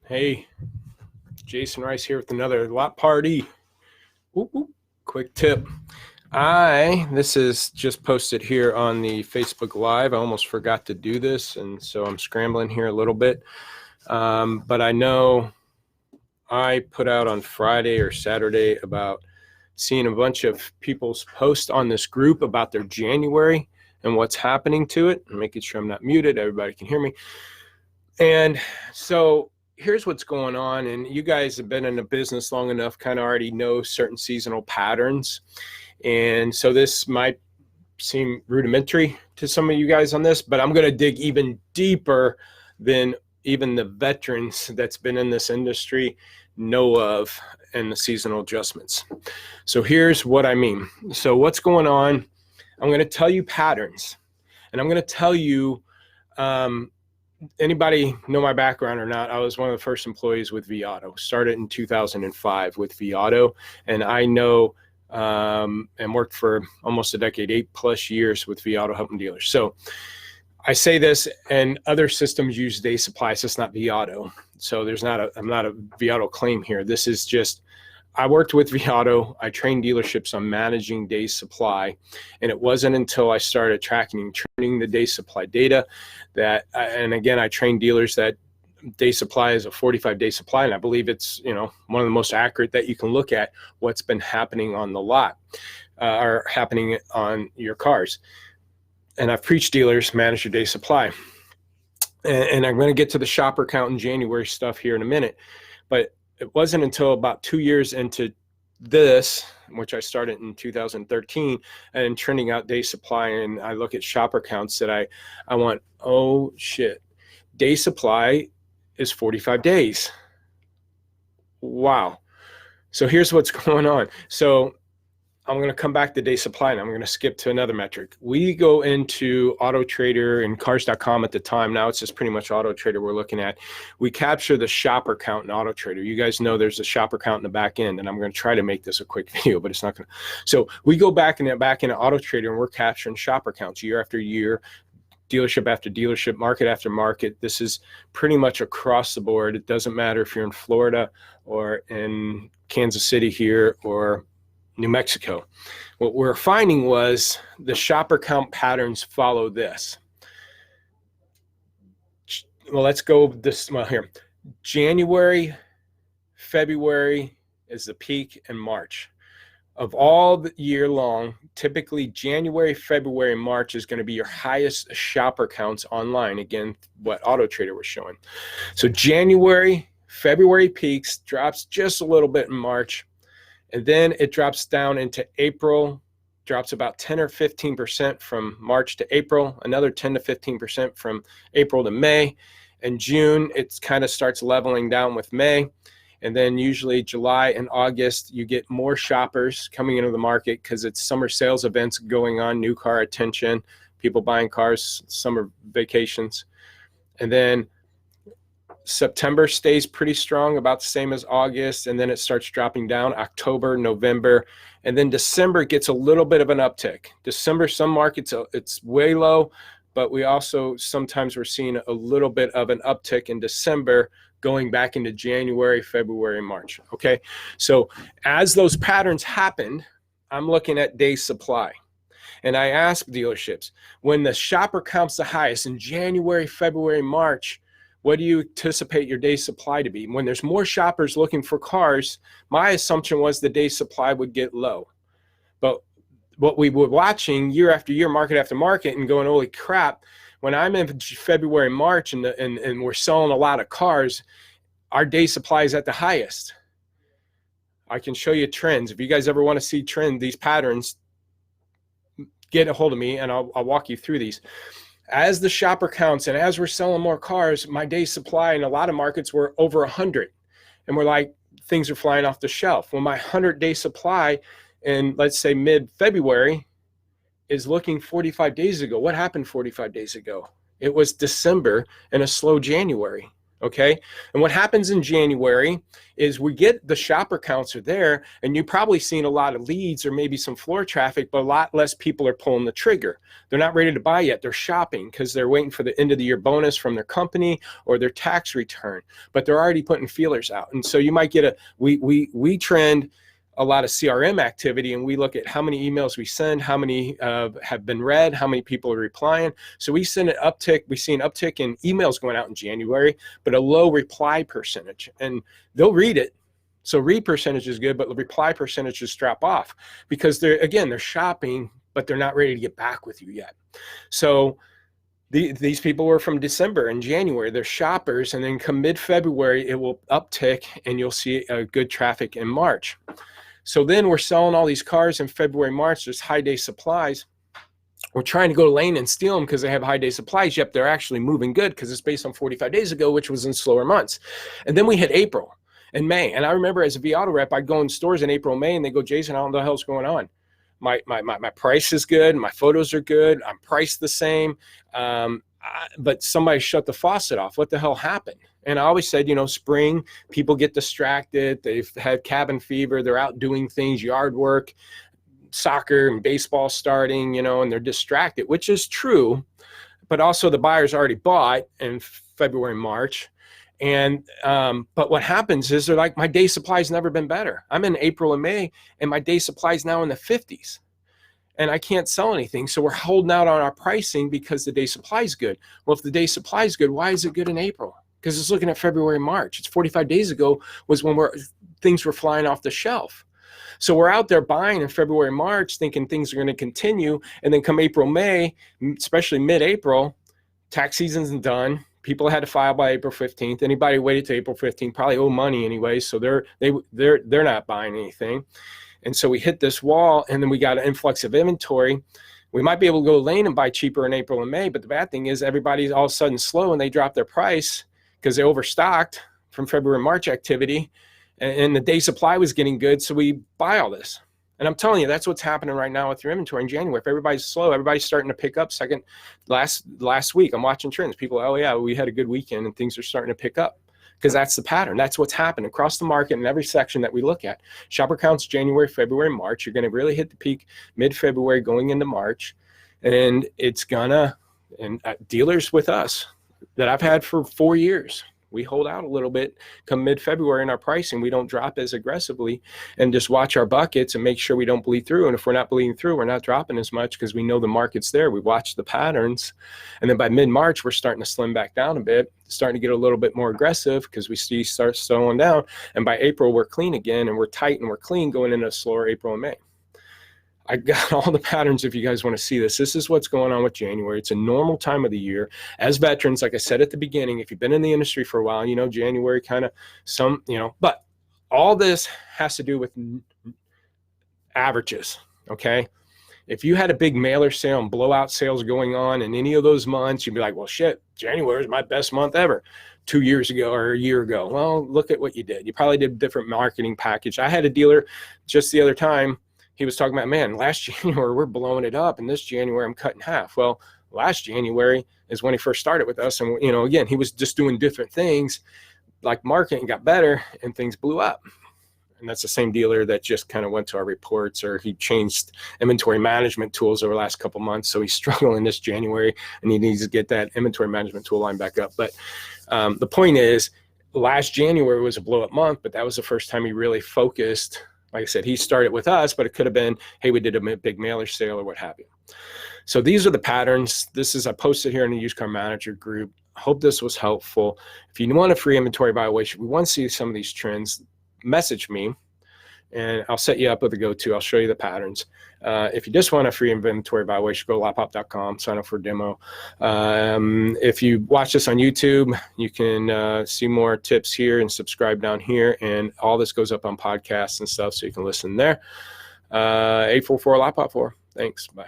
Hey, Jason Rice here with another lot party. Whoop, whoop. Quick tip. This is just posted here on the Facebook Live. I almost forgot to do this, and so I'm scrambling here a little bit. But I know I put out on Friday or Saturday about seeing a bunch of people's posts on this group about their January and what's happening to it. I'm making sure I'm not muted. Everybody can hear me. And so here's what's going on, and you guys have been in the business long enough, kind of already know certain seasonal patterns. And so this might seem rudimentary to some of you guys on this, but I'm going to dig even deeper than even the veterans that's been in this industry know of and the seasonal adjustments. So here's what I mean. So what's going on? I'm going to tell you patterns, and I'm going to tell you, anybody know my background or not? I was one of the first employees with vAuto. Started in 2005 with vAuto, and I know and worked for almost a decade, 8+ years with vAuto helping dealers. So I say this, and other systems use day supply, so it's not vAuto. So I'm not a vAuto claim here. This is just, I worked with vAuto. I trained dealerships on managing day supply, and it wasn't until I started tracking and training the day supply data that, and again, I trained dealers that day supply is a 45-day supply, and I believe it's one of the most accurate that you can look at what's been happening on the lot or happening on your cars. And I've preached dealers manage your day supply, and I'm going to get to the shopper count in January stuff here in a minute, but it wasn't until about 2 years into this, which I started in 2013, and trending out day supply, and I look at shopper counts that I want, oh shit, day supply is 45 days. Wow. So here's what's going on. So I'm going to come back to day supply, and I'm going to skip to another metric. We go into Auto Trader and Cars.com at the time. Now it's just pretty much Auto Trader we're looking at. We capture the shopper count in Auto Trader. You guys know there's a shopper count in the back end, and I'm going to try to make this a quick video, but it's not going to. So we go back into Auto Trader, and we're capturing shopper counts year after year, dealership after dealership, market after market. This is pretty much across the board. It doesn't matter if you're in Florida or in Kansas City here or New Mexico. What we're finding was the shopper count patterns follow this. Well, let's go this, well, here. January, February is the peak, and March. Of all the year long, typically January, February, March is going to be your highest shopper counts online. Again, what Auto Trader was showing. So January, February peaks, drops just a little bit in March, and then it drops down into April, drops about 10 or 15% from March to April, another 10 to 15% from April to May, and June, it kind of starts leveling down with May. And then usually July and August, you get more shoppers coming into the market because it's summer sales events going on, new car attention, people buying cars, summer vacations. And then September stays pretty strong, about the same as August, and then it starts dropping down October, November, and then December gets a little bit of an uptick. December, some markets, it's way low, but we also sometimes we're seeing a little bit of an uptick in December going back into January, February, March. Okay, so as those patterns happened, I'm looking at day supply. And I ask dealerships, when the shopper count's the highest in January, February, March, what do you anticipate your day supply to be? When there's more shoppers looking for cars, my assumption was the day supply would get low. But what we were watching year after year, market after market, and going, holy crap, when I'm in February, March, and we're selling a lot of cars, our day supply is at the highest. I can show you trends. If you guys ever want to see these patterns, get a hold of me, and I'll walk you through these. As the shopper counts and as we're selling more cars, my day supply in a lot of markets were over 100. And we're like, things are flying off the shelf. Well, my 100-day supply in, let's say, mid-February is looking 45 days ago. What happened 45 days ago? It was December and a slow January. Okay. And what happens in January is we get the shopper counts are there, and you've probably seen a lot of leads or maybe some floor traffic, but a lot less people are pulling the trigger. They're not ready to buy yet. They're shopping because they're waiting for the end of the year bonus from their company or their tax return, but they're already putting feelers out. And so you might get we trend a lot of CRM activity, and we look at how many emails we send, how many have been read, how many people are replying. So we see an uptick in emails going out in January, but a low reply percentage, and they'll read it. So read percentage is good, but the reply percentages drop off because they're shopping, but they're not ready to get back with you yet. So these people were from December and January, they're shoppers, and then come mid-February, it will uptick and you'll see a good traffic in March. So then we're selling all these cars in February, March. There's high day supplies. We're trying to go to Lane and steal them because they have high day supplies. Yep, they're actually moving good because it's based on 45 days ago, which was in slower months. And then we hit April and May. And I remember as a V-Auto rep, I'd go in stores in April, May, and they go, Jason, I don't know what the hell's going on. My price is good. My photos are good. I'm priced the same. But somebody shut the faucet off. What the hell happened? And I always said, spring, people get distracted. They've had cabin fever. They're out doing things, yard work, soccer and baseball starting, and they're distracted, which is true. But also the buyers already bought in February, March. And but what happens is they're like, my day supply's never been better. I'm in April and May, and my day supply's now in the 50s. And I can't sell anything. So we're holding out on our pricing because the day supply is good. Well, if the day supply is good, why is it good in April? Because it's looking at February, March. It's 45 days ago was when things were flying off the shelf. So we're out there buying in February, March, thinking things are going to continue. And then come April, May, especially mid-April, tax season's done. People had to file by April 15th. Anybody who waited to April 15th probably owe money anyway. So they're not buying anything. And so we hit this wall, and then we got an influx of inventory. We might be able to go Lane and buy cheaper in April and May, but the bad thing is everybody's all of a sudden slow and they drop their price because they overstocked from February, March activity, and the day supply was getting good, so we buy all this. And I'm telling you, that's what's happening right now with your inventory in January. If everybody's slow, everybody's starting to pick up last week. I'm watching trends. People, oh yeah, we had a good weekend and things are starting to pick up. Because that's the pattern. That's what's happened across the market in every section that we look at. Shopper counts January, February, March. You're going to really hit the peak mid-February going into March. And it's gonna, and dealers with us that I've had for 4 years, we hold out a little bit come mid-February in our pricing. We don't drop as aggressively and just watch our buckets and make sure we don't bleed through. And if we're not bleeding through, we're not dropping as much because we know the market's there. We watch the patterns. And then by mid-March, we're starting to slim back down a bit, starting to get a little bit more aggressive because we start slowing down. And by April, we're clean again, and we're tight and we're clean going into a slower April and May. I got all the patterns if you guys want to see this. This is what's going on with January. It's a normal time of the year. As veterans, like I said at the beginning, if you've been in the industry for a while, January kind of but all this has to do with averages, okay? If you had a big mailer sale and blowout sales going on in any of those months, you'd be like, well, shit, January is my best month ever 2 years ago or a year ago. Well, look at what you did. You probably did a different marketing package. I had a dealer just the other time. He was talking about, man, last January, we're blowing it up. And this January, I'm cutting half. Well, last January is when he first started with us. And, again, he was just doing different things like marketing got better and things blew up. And that's the same dealer that just kind of went to our reports, or he changed inventory management tools over the last couple months. So he's struggling this January and he needs to get that inventory management tool line back up. But the point is, last January was a blow up month, but that was the first time he really focused. Like I said, he started with us, but it could have been, hey, we did a big mailer sale or what have you. So these are the patterns. I posted here in the used car manager group. I hope this was helpful. If you want a free inventory evaluation, we want to see some of these trends, message me and I'll set you up with a go-to. I'll show you the patterns. If you just want a free inventory evaluation, go to lotpop.com, sign up for a demo. If you watch this on YouTube, you can see more tips here and subscribe down here. And all this goes up on podcasts and stuff, so you can listen there. 844 Lotpop 4. Thanks. Bye.